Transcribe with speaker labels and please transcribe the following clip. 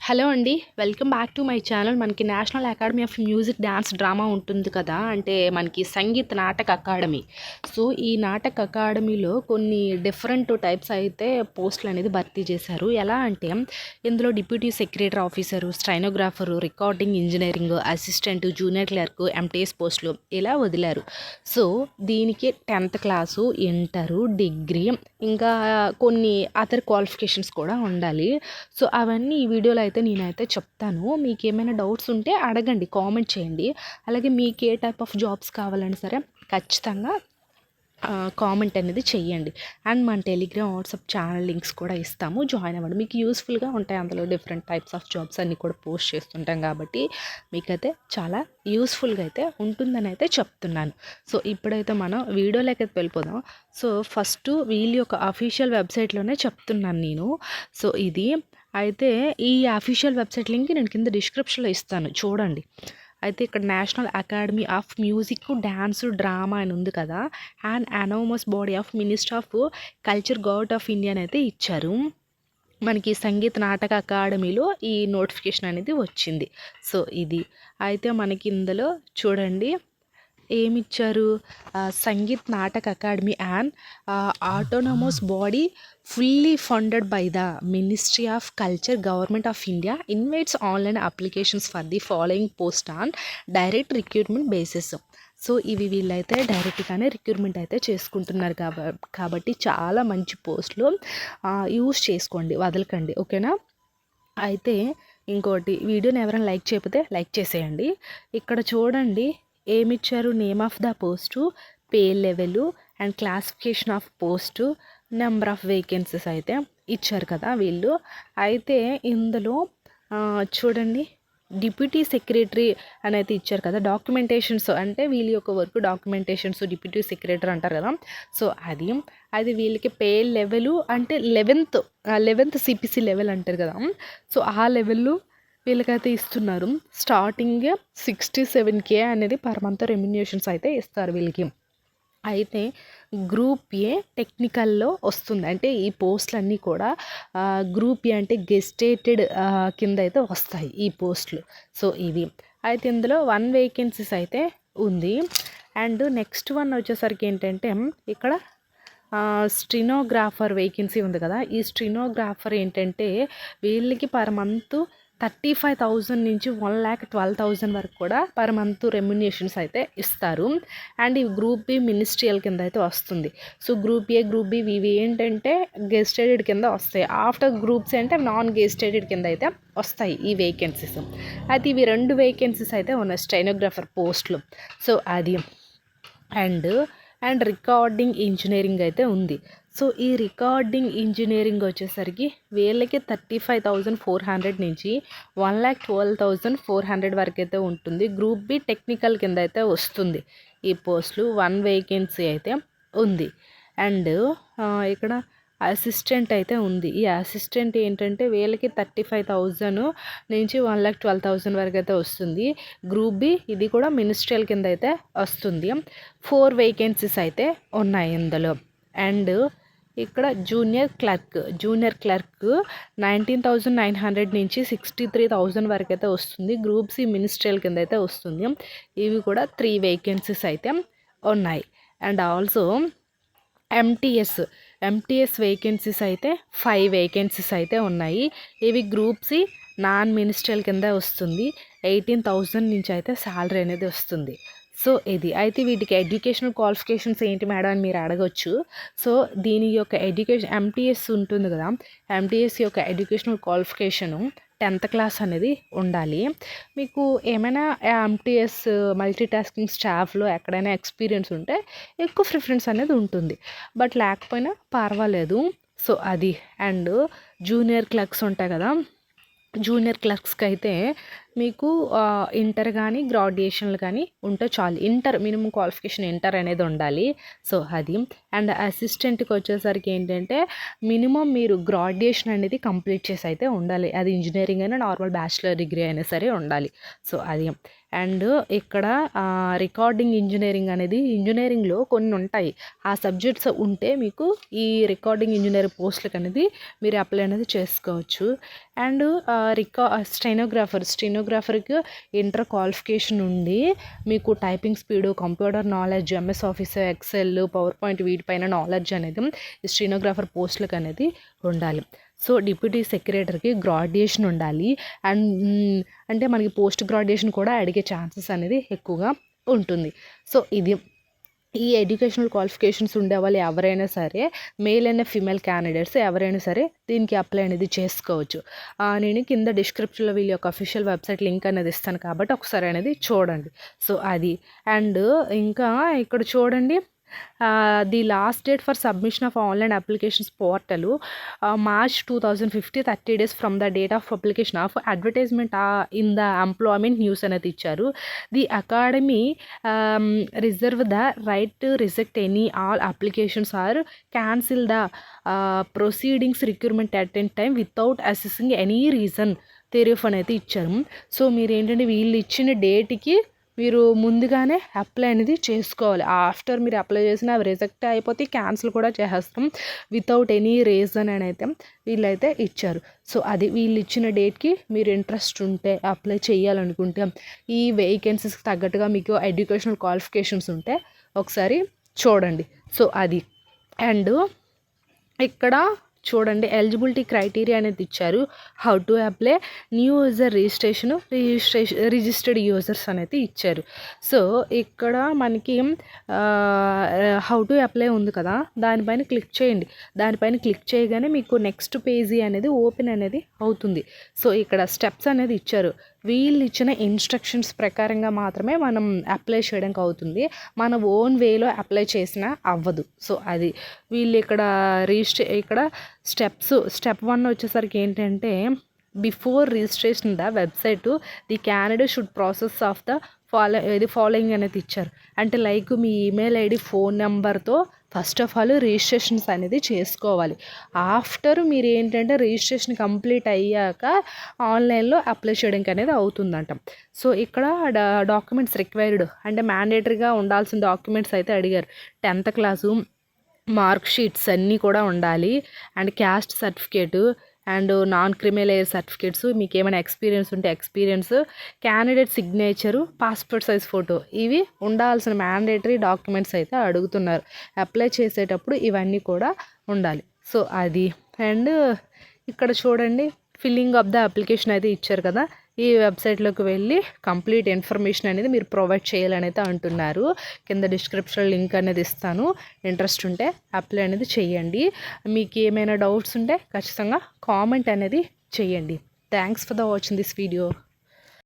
Speaker 1: Hello అండి. Welcome back to my channel. మనకి national academy of music dance drama ఉంటుంది కదా, అంటే మనకి సంగీత్ నాటక అకాడమీ. సో ఈ నాటక అకాడమీలో కొన్ని డిఫరెంట్ టైప్స్ అయితే పోస్టులు అనేది భర్తీ చేశారు. ఎలా అంటే ఇందులో deputy secretary officer, stenographer, recording engineering assistant, junior clerk, MTS పోస్టులు ఇలా వదిలారు. సో దీనికి 10th క్లాసు, ఇంటరు, డిగ్రీ, ఇంకా కొన్ని అదర్ క్వాలిఫికేషన్స్ కూడా ఉండాలి. సో అవన్నీ ఈ వీడియోలో అయితే నేనైతే చెప్తాను. మీకు ఏమైనా డౌట్స్ ఉంటే అడగండి, కామెంట్ చేయండి. అలాగే మీకు ఏ టైప్ ఆఫ్ జాబ్స్ కావాలన్నా సరే ఖచ్చితంగా కామెంట్ అనేది చెయ్యండి. అండ్ మన టెలిగ్రామ్, వాట్సాప్ ఛానల్ లింక్స్ కూడా ఇస్తాము, జాయిన్ అవ్వండి. మీకు యూస్ఫుల్గా ఉంటాయి. అందులో డిఫరెంట్ టైప్స్ ఆఫ్ జాబ్స్ అన్నీ కూడా పోస్ట్ చేస్తుంటాం కాబట్టి మీకైతే చాలా యూస్ఫుల్గా అయితే ఉంటుందని అయితే చెప్తున్నాను. సో ఇప్పుడైతే మనం వీడియోలోకి అయితే వెళ్ళిపోదాం. సో ఫస్ట్ వీళ్ళ యొక్క అఫీషియల్ వెబ్సైట్లోనే చెప్తున్నాను నేను. సో ఇది అయితే ఈ అఫీషియల్ వెబ్సైట్ లింక్ నేను కింద డిస్క్రిప్షన్లో ఇస్తాను, చూడండి. అయితే ఇక్కడ national academy of music, dance, drama అని ఉంది కదా, and autonomous body of ministry of culture, government of India అని అయితే ఇచ్చారు. మనకి సంగీత నాటక అకాడమీలో ఈ నోటిఫికేషన్ అనేది వచ్చింది. సో ఇది అయితే మనకి ఇందులో చూడండి ఏమిచ్చారు. సంగీత్ నాటక academy and autonomous body fully funded by the Ministry of Culture, Government of India, invites online applications for the following post on direct recruitment basis. So ఇవి వీళ్ళైతే డైరెక్ట్గానే రిక్రూట్మెంట్ అయితే చేసుకుంటున్నారు కాబట్టి చాలా మంచి పోస్టులు యూస్ చేసుకోండి, వదలకండి, ఓకేనా. అయితే ఇంకోటి, వీడియోని ఎవరైనా లైక్ చేయకపోతే లైక్ చేసేయండి. ఇక్కడ చూడండి ఏమిచ్చారు. Name of the post, pay level and classification of post, number of vacancies అయితే ఇచ్చారు కదా వీళ్ళు. అయితే ఇందులో చూడండి డిప్యూటీ సెక్రటరీ అని అయితే ఇచ్చారు కదా. డాక్యుమెంటేషన్స్ అంటే వీళ్ళ యొక్క వర్క్ డాక్యుమెంటేషన్స్, డిప్యూటీ సెక్రటరీ అంటారు కదా. సో అది వీళ్ళకి పే లెవెలు అంటే 11th సిపిసి లెవెల్ అంటారు కదా. సో ఆ లెవెల్లో వీళ్ళకైతే ఇస్తున్నారు. స్టార్టింగ్ 67K అనేది పర్ మంత్ రెమ్యునేషన్స్ అయితే ఇస్తారు వీళ్ళకి. అయితే గ్రూప్ ఏ టెక్నికల్లో వస్తుంది. అంటే ఈ పోస్టులన్నీ కూడా గ్రూప్ ఏ అంటే గెస్టేటెడ్ కింద అయితే వస్తాయి ఈ పోస్టులు. సో ఇవి అయితే ఇందులో 1 వేకెన్సీస్ అయితే ఉంది. అండ్ నెక్స్ట్ వన్ వచ్చేసరికి ఏంటంటే ఇక్కడ స్టెనోగ్రాఫర్ వేకెన్సీ ఉంది కదా. ఈ స్టెనోగ్రాఫర్ ఏంటంటే వీళ్ళకి పర్ మంత్ 35,000 నుంచి 1,12,000 వరకు కూడా పర్ మంత్ రెమ్యునేషన్స్ అయితే ఇస్తారు. అండ్ ఈ గ్రూప్ బి మినిస్ట్రియల్ కింద అయితే వస్తుంది. So group A, group B ఇవి ఏంటంటే గెస్టెడెడ్ కింద వస్తాయి. ఆఫ్టర్ గ్రూప్స్ అంటే నాన్ గెస్టెడెడ్ కింద అయితే వస్తాయి ఈ వేకెన్సీస్. అయితే ఇవి 2 వేకెన్సీస్ అయితే ఉన్నాయి స్టెనోగ్రాఫర్ పోస్టులు. సో అది అండ్ రికార్డింగ్ ఇంజనీరింగ్ అయితే ఉంది. సో ఈ రికార్డింగ్ ఇంజనీరింగ్ వచ్చేసరికి వీళ్ళకి 35,400 నుంచి 1,12,400 వరకు అయితే ఉంటుంది. గ్రూప్ బి టెక్నికల్ కింద అయితే వస్తుంది ఈ పోస్టులు. 1 వేకెన్సీ అయితే ఉంది. అండ్ ఇక్కడ అసిస్టెంట్ అయితే ఉంది. ఈ అసిస్టెంట్ ఏంటంటే వీళ్ళకి 35,000 నుంచి 1,12,000 వరకు అయితే వస్తుంది. గ్రూప్ బి ఇది కూడా మినిస్ట్రియల్ కింద అయితే వస్తుంది. 4 వేకెన్సీస్ అయితే ఉన్నాయి ఇందులో. అండ్ ఇక్కడ జూనియర్ క్లర్క్ 19,900 నుంచి 63,000 వరకు అయితే వస్తుంది. గ్రూప్ సి మినిస్ట్రియల్ కింద అయితే వస్తుంది. ఇవి కూడా 3 వేకెన్సీస్ అయితే ఉన్నాయి. అండ్ ఆల్సో ఎంటీఎస్ వేకెన్సీస్ అయితే 5 వేకెన్సీస్ అయితే ఉన్నాయి. ఇవి గ్రూప్ సి నాన్ మినిస్ట్రియల్ కింద వస్తుంది. 18,000 నుంచి అయితే శాలరీ అనేది వస్తుంది. సో ఇది అయితే వీటికి ఎడ్యుకేషనల్ క్వాలిఫికేషన్స్ ఏంటి మేడం అని మీరు అడగొచ్చు. సో దీని యొక్క ఎడ్యుకేషన్ ఎంటీఎస్ ఉంటుంది కదా, ఎంటీఎస్ యొక్క ఎడ్యుకేషనల్ క్వాలిఫికేషను 10th క్లాస్ అనేది ఉండాలి. మీకు ఏమైనా ఎంటీఎస్ మల్టీటాస్కింగ్ స్టాఫ్లో ఎక్కడైనా ఎక్స్పీరియన్స్ ఉంటే ఎక్కువ ప్రిఫరెన్స్ అనేది ఉంటుంది, బట్ లేకపోయినా పర్వాలేదు. సో అది. అండ్ జూనియర్ క్లర్క్స్ ఉంటాయి కదా, జూనియర్ క్లర్క్స్కి అయితే మీకు ఇంటర్ కానీ గ్రాడ్యుయేషన్లు కానీ ఉంటే చాలు. మినిమం క్వాలిఫికేషన్ ఇంటర్ అనేది ఉండాలి. సో అది. అండ్ అసిస్టెంట్కి వచ్చేసరికి ఏంటంటే మినిమం మీరు గ్రాడ్యుయేషన్ అనేది కంప్లీట్ చేసి అయితే ఉండాలి. అది ఇంజనీరింగ్ అయినా నార్మల్ బ్యాచిలర్ డిగ్రీ అయినా సరే ఉండాలి. సో అది. అండ్ ఇక్కడ రికార్డింగ్ ఇంజనీరింగ్ అనేది ఇంజనీరింగ్లో కొన్ని ఉంటాయి. ఆ సబ్జెక్ట్స్ ఉంటే మీకు ఈ రికార్డింగ్ ఇంజనీరింగ్ పోస్టులకు అనేది మీరు అప్లై అనేది చేసుకోవచ్చు. అండ్ స్టెనోగ్రాఫర్కి ఇంటర్ క్వాలిఫికేషన్ ఉండి మీకు typing speed, computer knowledge, MS office, excel, power point వీటిపైన నాలెడ్జ్ అనేది ఈ స్టెనోగ్రాఫర్ పోస్టులకు అనేది ఉండాలి. సో డిప్యూటీ సెక్రటరీకి గ్రాడ్యుయేషన్ ఉండాలి. అండ్ అంటే మనకి పోస్ట్ గ్రాడ్యుయేషన్ కూడా అడిగే ఛాన్సెస్ అనేది ఎక్కువగా ఉంటుంది. సో ఇది ఈ ఎడ్యుకేషనల్ క్వాలిఫికేషన్స్ ఉండే వాళ్ళు ఎవరైనా సరే, మేల్ అండ్ ఫీమేల్ క్యాండిడేట్స్ ఎవరైనా సరే దీనికి అప్లై అనేది చేసుకోవచ్చు. నేను కింద డిస్క్రిప్షన్లో వీళ్ళ యొక్క అఫీషియల్ వెబ్సైట్ లింక్ అనేది ఇస్తాను కాబట్టి ఒకసారి అనేది చూడండి. సో అది అండ్ ఇంకా ఇక్కడ చూడండి, the last date for submission of online applications portal March 2050, 30 days from the date of publication of advertisement in the employment news అనేది ఇచ్చారు. The academy reserve the right to reject any all applications or cancel the proceedings recruitment at an time without assessing any reason thereof అనేది ఇచ్చారు. So మీరు ఏంటంటే వీళ్ళు ఇచ్చిన డేట్కి మీరు ముందుగానే అప్లై అనేది చేసుకోవాలి. ఆఫ్టర్ మీరు అప్లై చేసిన అవి రిజెక్ట్ అయిపోతే క్యాన్సిల్ కూడా చేసేస్తాం వితౌట్ ఎనీ రీజన్ అని అయితే వీళ్ళైతే ఇచ్చారు. సో అది వీళ్ళు ఇచ్చిన డేట్కి మీరు ఇంట్రెస్ట్ ఉంటే అప్లై చేయాలనుకుంటే ఈ వేకెన్సీస్కి తగ్గట్టుగా మీకు ఎడ్యుకేషనల్ క్వాలిఫికేషన్స్ ఉంటే ఒకసారి చూడండి. సో అది అండ్ ఇక్కడ చూడండి ఎలిజిబిలిటీ క్రైటీరియా అనేది ఇచ్చారు. How to apply new user registered users అనేది ఇచ్చారు. సో ఇక్కడ మనకి హౌ టు అప్లై ఉంది కదా, దానిపైన క్లిక్ చేయండి. దానిపైన క్లిక్ చేయగానే మీకు నెక్స్ట్ పేజీ అనేది ఓపెన్ అనేది అవుతుంది. సో ఇక్కడ స్టెప్స్ అనేది ఇచ్చారు. వీళ్ళు ఇచ్చిన ఇన్స్ట్రక్షన్స్ ప్రకారంగా మాత్రమే మనం అప్లై చేయడానికి అవుతుంది. మన ఓన్ వేలో అప్లై చేసినా అవ్వదు. సో అది వీళ్ళు ఇక్కడ ఇక్కడ స్టెప్ 1 వచ్చేసరికి ఏంటంటే before registration the website the candidate should process of the following అనేది ఇచ్చారు. అంటే లైక్ మీ ఈమెయిల్ ఐడి, ఫోన్ నెంబర్తో ఫస్ట్ ఆఫ్ ఆల్ రిజిస్ట్రేషన్స్ అనేది చేసుకోవాలి. ఆఫ్టర్ మీరు ఏంటంటే రిజిస్ట్రేషన్ కంప్లీట్ అయ్యాక ఆన్లైన్లో అప్లై చేయడానికి అనేది అవుతుందంట. సో ఇక్కడ డాక్యుమెంట్స్ రిక్వైర్డ్ అంటే మ్యాండేటరీగా ఉండాల్సిన డాక్యుమెంట్స్ అయితే అడిగారు. 10th క్లాసు మార్క్ షీట్స్ అన్నీ కూడా ఉండాలి. And caste certificate and non criminal certificates, మీకు ఏమైనా ఎక్స్పీరియన్స్ ఉంటే experience, candidate signature, passport size photo, ఇవి ఉండాల్సిన మ్యాండేటరీ డాక్యుమెంట్స్ అయితే అడుగుతున్నారు. అప్లై చేసేటప్పుడు ఇవన్నీ కూడా ఉండాలి. సో అది అండ్ ఇక్కడ చూడండి ఫిల్లింగ్ ఆఫ్ ద అప్లికేషన్ అయితే ఇచ్చారు కదా, ఈ వెబ్సైట్లోకి వెళ్ళి కంప్లీట్ ఇన్ఫర్మేషన్ అనేది మీరు ప్రొవైడ్ చేయాలని అయితే అంటున్నారు. కింద డిస్క్రిప్షన్ లింక్ అనేది ఇస్తాను. ఇంట్రెస్ట్ ఉంటే అప్లై అనేది చేయండి. మీకు ఏమైనా డౌట్స్ ఉంటే ఖచ్చితంగా కామెంట్ అనేది చేయండి. Thanks for the watching this video.